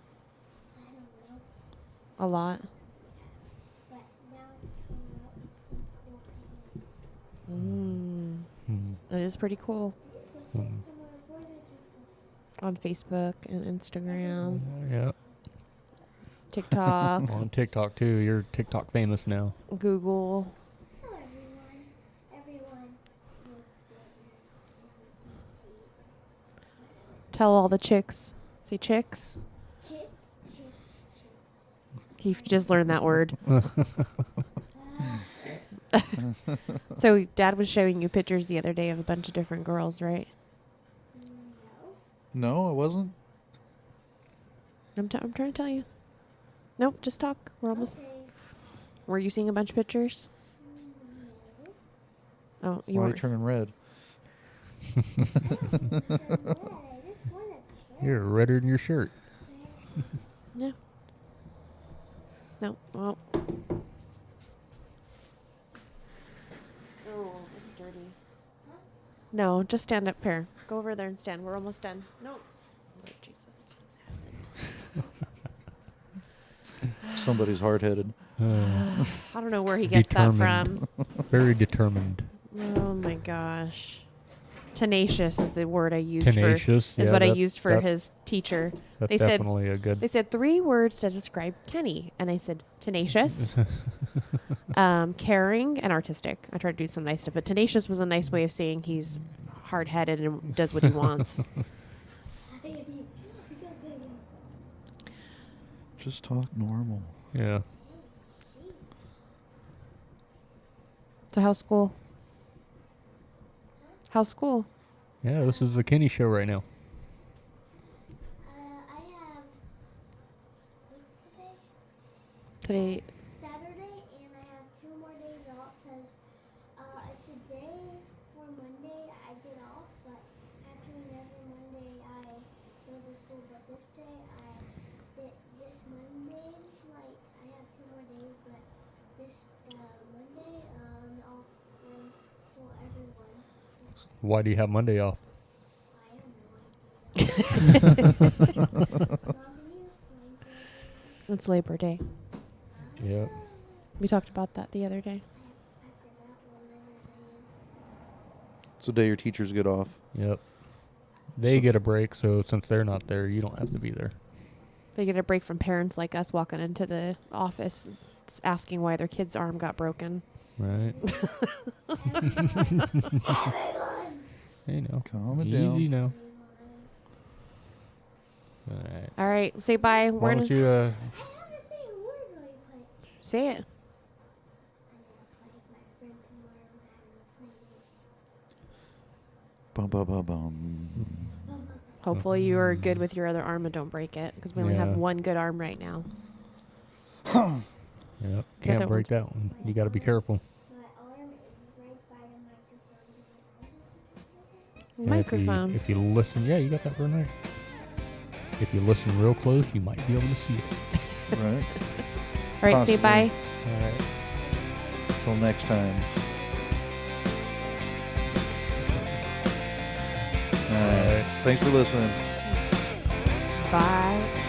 A lot? It is pretty cool. On Facebook and Instagram, Yeah. TikTok, On TikTok too. You're TikTok famous now. Google. Tell all the chicks. Say chicks. He just learned that word. So Dad was showing you pictures the other day of a bunch of different girls, right? No, I wasn't. I'm trying to tell you. Nope, just talk. We're almost. Were you seeing a bunch of pictures? Oh, you Why are you were. turning red? You're redder than your shirt. Yeah. No. Well. Oh, it's dirty. No, just stand up here. Go over there and stand. We're almost done. No. Lord Jesus. Somebody's hard-headed. I don't know where he gets that from. Very determined. Oh my gosh. Tenacious is the word I used Tenacious. for. Is yeah, what I that's- used for that's- his teacher. That's They said definitely a good. They said 3 words to describe Kenny, and I said tenacious, caring, and artistic. I tried to do some nice stuff, but tenacious was a nice way of saying he's hard-headed and does what he wants. Just talk normal. Yeah. So how's school? How's school? Yeah, this is the Kenny show right now. I have what's Today, today? Saturday, and I have 2 more days off because today for Monday I get off, but actually every Monday I go to school. But this day this Monday, like I have 2 more days, but this Monday I'm off from school. Everyone. Why do you have Monday off? I have no idea. Mom, can you explain to me? it's Labor Day. Yep. We talked about that the other day. I forgot what Labor Day is. It's the day your teachers get off. Yep. They get a break, so since they're not there, you don't have to be there. They get a break from parents like us walking into the office asking why their kid's arm got broken. Right? You know. Calm it Easy down. now. All right. All right, say bye. Why don't you, I have to say a word really quick. say it. I'm gonna play with my friend tomorrow. I'm gonna play Bum, bum, bum, bum. Hopefully you are good with your other arm and don't break it, because we only have Yeah. one good arm right now. Yep. Get Can't that break that one. You got to be careful. My arm is right by the microphone. And Microphone. If you listen, yeah, you got that for a night. If you listen real close, you might be able to see it. Right? All right, say Possibly. bye. All right. Until next time. All right. Thanks for listening. Bye.